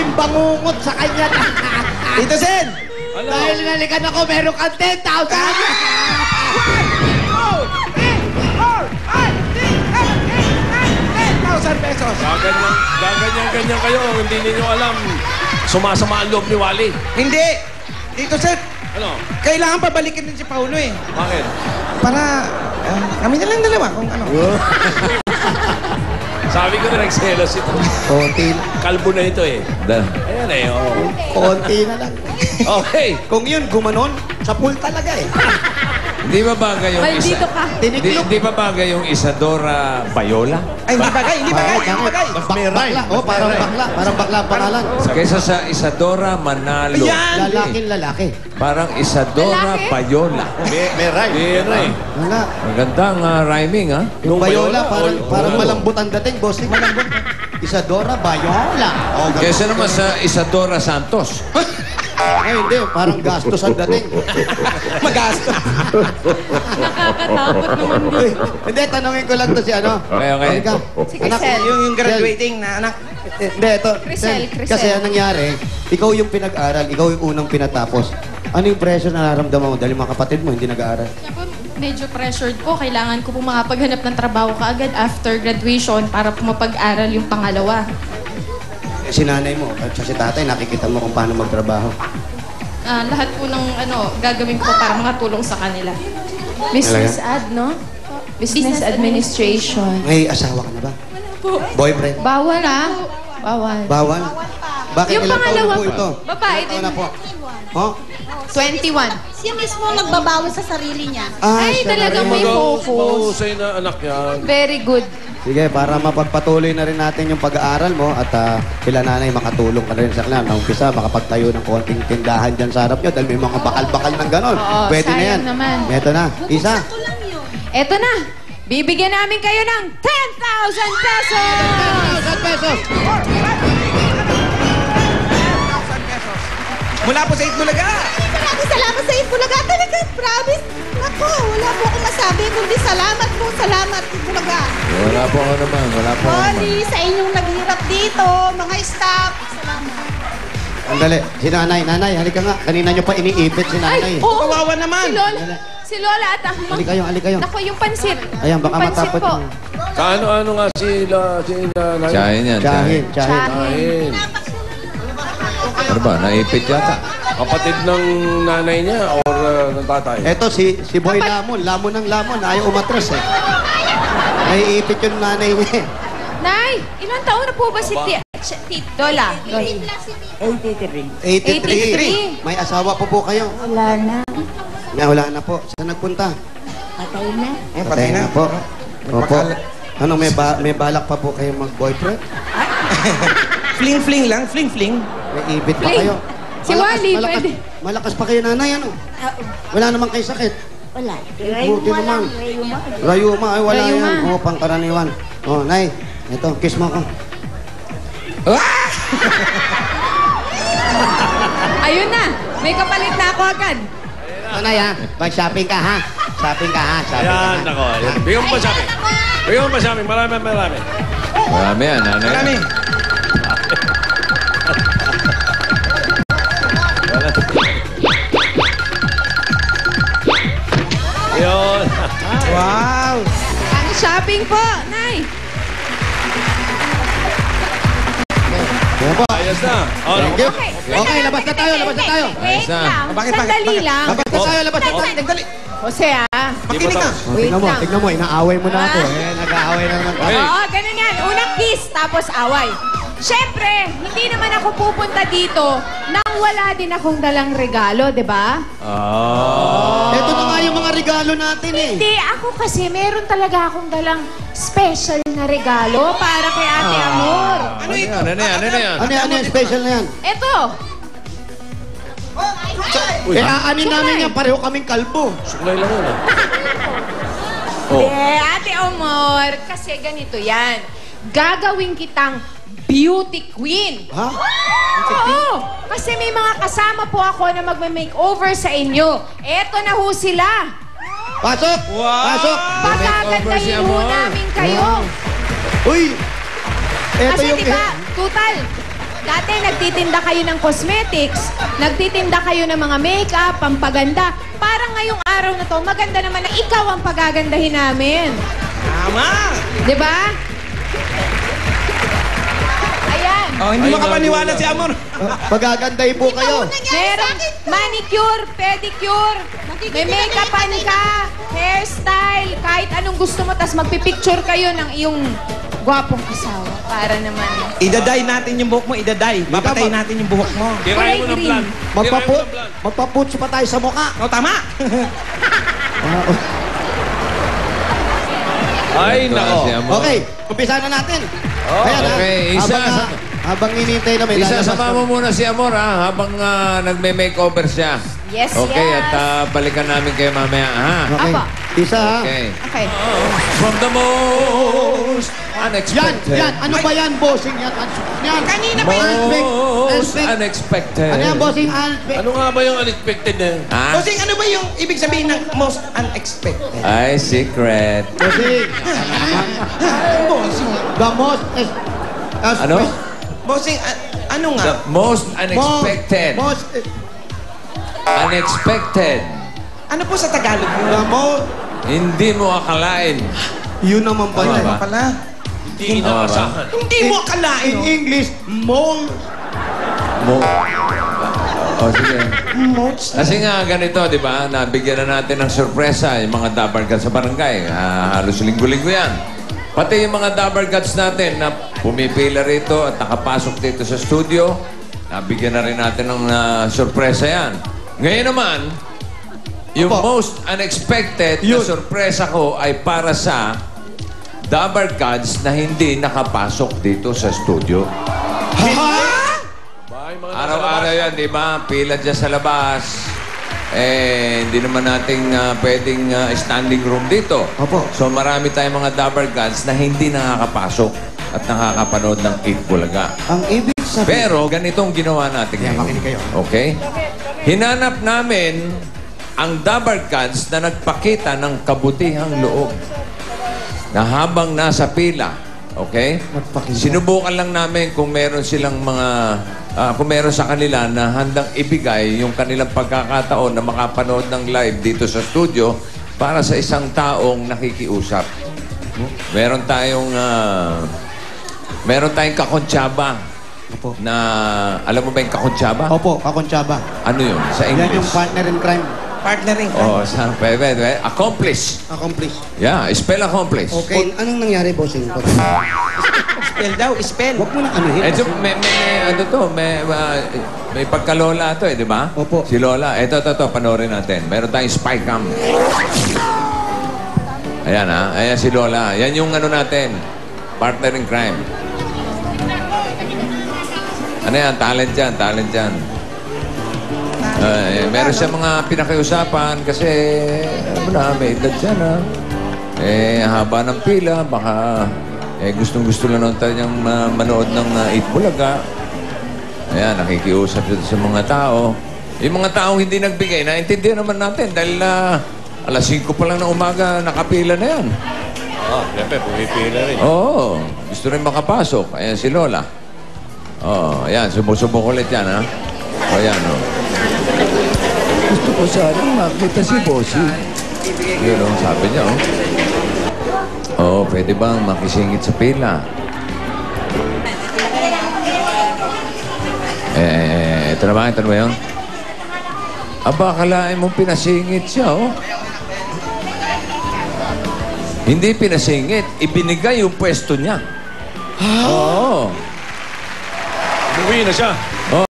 daming bangungot sa kanya. Tito Sen! Dahil nalikan ako, meron kang 10,000! 10,000 pesos. Gaganyan kayo. Hindi ninyo alam. Sumasama ang loob ni Wally. Hindi. Tito Sen, Ano? kailangan pabalikin din si Paulo eh. Bakit? Para kami na lang dalawa kung ano. Sabi ko na nagselos ito. Konti, Kalbo na ito eh. Ayan eh, oh. konti na lang. Okay. Kung yun, gumanon, sa pool talaga eh. Hindi ba bagay yung Maldito ka. Hindi ba bagay yung Isadora Bayola? Ay, hindi bagay, hindi bagay, hindi bagay. Bakla. Oh, parang bakla. Parang bakla ang pangalan. Kaysa sa Isadora Manalo. Ayan! Lalaking lalaki. Parang Isadora Lalaki? Bayola. May rhyme. Bira eh. Wala. Magandang rhyming, ha? Yung Bayola, parang Oo. malambot ang dating, boss. Malambot. Isadora Bayola. Oh, Kaysa naman sa Isadora Santos. Ay, hindi. Parang gastos ang dating. Magastos. Nakakatakot naman din. Uy, hindi, tanongin ko lang to si ano. Okay. Halika. Si Anak, Crisel. Yung graduating na anak. Hindi, ito. Crisel. Kasi ang nangyari, ikaw yung pinag-aral, ikaw yung unang pinatapos. Ano yung pressure na nararamdaman mo? Dahil mga kapatid mo hindi nag-aaral. Siyempre, medyo pressured po. Kailangan ko po makapaghanap ng trabaho kaagad after graduation para po mapag-aral yung pangalawa. Si nanay mo at si tatay, nakikita mo kung paano magtrabaho. Lahat po ng gagawin ko para makatulong sa kanila. Business ad, no? Business administration. May asawa ka na ba? Boyfriend? Bawal Bawal. Bawal? Bakit Yung ilang taon pangalawa na po ito? babae Ilang taon din. na po? Oh? 21. Siya mismo nagbabawal sa sarili niya. Ay, siya na talagang rin. may focus. Mahusay na anak yan. Very good. Sige, para mapagpatuloy na rin natin yung pag-aaral mo at kila nanay makatulong ka na rin sa kanila. Na umpisa, makapagtayo ng konting tindahan dyan sa harap nyo dahil may mga bakal-bakal ng ganon. Oo, Pwede na yan. sayang naman. Ito na. Isa. Eto na. Bibigyan namin kayo ng 10,000 pesos! 10,000 pesos! Mula po sa Itbulaga. Maraming salamat sa Itbulaga. Talaga, promise. Ako, wala po akong masabi, kundi salamat po, salamat, Itbulaga. Wala po ako naman. Wala po ako naman. Sorry sa inyong naghirap dito, mga staff. Salamat. Andali. Si nanay. Nanay, halika nga. Kanina nyo pa iniipit si nanay. oo. Kawawa naman. Si Lola at ang Halika kayo, halika kayo. Naku, yung pansit. Ayan, baka Yung pansit matapot po. yung... Kaano-ano nga sila nanay? Tsahin yan, Tsahin, tsahin. tsahin. Kain. Ano ba? Naipit yata. Kapatid ng nanay niya or ng tatay? Eto, si Boy Lamon. Lamon ng Lamon. Ayaw umatras eh. Naiipit yung nanay niya. Nay, ilang taon na po ba si Lola? 83. May asawa po kayo. Wala na. Wala na po. Saan nagpunta? Patay na. Patay na po. Opo. Ano, may balak pa po kayo mag-boyfriend? Fling-fling lang, fling-fling. May ibit pa Fling. kayo? Si Wally, pwede. Malakas pa kayo, nanay, ano? Wala naman kayo sakit. Wala. Buti naman. Rayuma. Rayuma, ay wala Rayuma. yan. Oo, pangkaraniwan. Oh, nay, ito, kiss mo ako. Ayun na. May kapalit na ako agad. Nanay, ha? Mag-shopping ka, ha? Shopping ka, ha? Shopping ka, ha? Ayan, nako. Bigyan mo pa sa amin. Bigyan mo pa sa amin. Marami. Marami yan, nanay. Marami. Yun. Wow. Ang shopping po, Nay. Yan po. Ayos na. Oh, Thank you. Okay. Okay, labas na tayo, labas na tayo. Wait Ayos na. lang. Bakit? Sandali lang. Labas na tayo, labas na tayo. Dali. Jose, Makinig ka. Wait lang. Tignan mo, inaaway mo na ako. Nag-aaway na naman tayo. Hey. Oo, ganun yan. Unang kiss, tapos away. Siyempre, hindi naman ako pupunta dito nang wala din akong dalang regalo, di ba? Ito na nga yung mga regalo natin eh. Hindi, ako kasi meron talaga akong dalang special na regalo para kay Ate Amor. Ano yan? Ano yan? Ano yan? Ano yung special na yan? Ito. Aanin namin yan, pareho kaming kalbo. Suklay lang yun. Oh. Ate Amor, kasi ganito yan. Gagawin kitang beauty queen. Ha? Oo, kasi may mga kasama po ako na magme-makeover sa inyo. Eto na ho sila. Pasok! Pasok! Pagagandahin ho namin kayo. Uy! Ito Kasi yung... diba, total, Dati nagtitinda kayo ng cosmetics, nagtitinda kayo ng mga makeup, pampaganda. Parang ngayong araw na to, maganda naman na ikaw ang pagagandahin namin. Tama! Di ba? Ayan. Oh, hindi Ay, makapaniwala nagulat. si Amor. Pagaganday po kayo. Meron manicure, pedicure, may make-upan ka, hairstyle, kahit anong gusto mo, tas magpipicture kayo ng iyong gwapong asawa para naman. Idaday natin yung buhok mo, idaday. Papatay natin yung buhok mo. Tirahin mo ng Kulay plan. green. Tirahin mo ng plan. Magpaputso pa tayo sa mukha. Oh, tama! Ay, Ito na nako. si Amor. Okay, umpisa na natin. Oh, Ayan, okay, habang hinintay namin. Isasama mo muna si Amor, ha? Habang nagme-makeover siya. Yes, Okay, yes. at balikan namin kayo mamaya, ha? Okay. Apa. Isa ha. Okay. Okay. From the most unexpected. Yan. Ano ba yan, bossing? Yan. Yan. Kanina pa yan. Most unexpected. Ano yan, bossing? Unexpected. Ano nga ba yung unexpected na yun? Ha? Bossing, ano ba yung ibig sabihin ng most unexpected? Ay, secret. Bossing. Bossing. The most... Ano? Bossing, ano nga? The most unexpected. Most... Unexpected. Ano po sa Tagalog The yun? most... Hindi mo akalain. Yun naman pala. Tama ba? Pala. Hindi inaasahan. Hindi mo akalain. In English, most... Mo. O, sige. Most. Kasi nga ganito, di ba? Nabigyan na natin ng sorpresa yung mga Dabar Gods sa barangay. Halos linggo-linggo yan. Pati yung mga Dabar Gods natin na pumipila rito at nakapasok dito sa studio, nabigyan na rin natin ng sorpresa yan. Ngayon naman, yung Opo. most unexpected na Yun. sorpresa ko ay para sa Dabar Gods na hindi nakapasok dito sa studio. Bahay, mga nasa Araw-araw labas. yan, di ba? Pila dyan sa labas. Eh, hindi naman nating pwedeng standing room dito. Opo. So marami tayong mga Dabar Gods na hindi nakakapasok at nakakapanood ng 8 Bulaga. Ang ibig sabihin... Pero ganitong ginawa natin Kaya ngayon. makinig kayo. Okay? Hinanap namin ang Dabar Gods na nagpakita ng kabutihang loob na habang nasa pila, okay? Nagpakita. Sinubukan lang namin kung meron silang mga, kung meron sa kanila na handang ibigay yung kanilang pagkakataon na makapanood ng live dito sa studio para sa isang taong nakikiusap. Meron tayong kakontsaba Opo. na, alam mo ba yung kakontsaba? Opo, kakontsaba. Ano yun? Sa Yan yung English? partner in crime. Partnering. Oh, sa pwede. Accomplice. Accomplice. Yeah, spell accomplice. Okay, anong nangyari, bossing? Spell daw, spell. Huwag mo na anuhin. Ito, may pagkalola to di ba? Opo. Si Lola. Ito, panoorin natin. Meron tayong spy cam. Ayan ayan si Lola. Yan yung ano natin, partner in crime. Ano yan? Talent yan. Meron siya mga pinakiusapan kasi, ano na, may edad siya na. Haba ng pila, baka gustong-gusto lang naman tayo niyang manood ng 8 Bulaga. Ayan, nakikiusap siya sa mga tao. Yung mga taong hindi nagbigay, naintindihan naman natin dahil alas 5 pa lang ng umaga, nakapila na yan. Siyempre, pumipila rin. Oo, gusto rin makapasok. Ayan si Lola. Oo, ayan, sumusubok ulit yan, ha? O, ayan, o. Gusto ko sanang makita si Bossy. Yun, o, sabi niya, o. Oo, pwede bang makisingit sa pila? Ito na ba yun? Aba, akalain mong pinasingit siya, oh. Hindi pinasingit. Ibinigay yung pwesto niya. Oo. Umuwi na siya.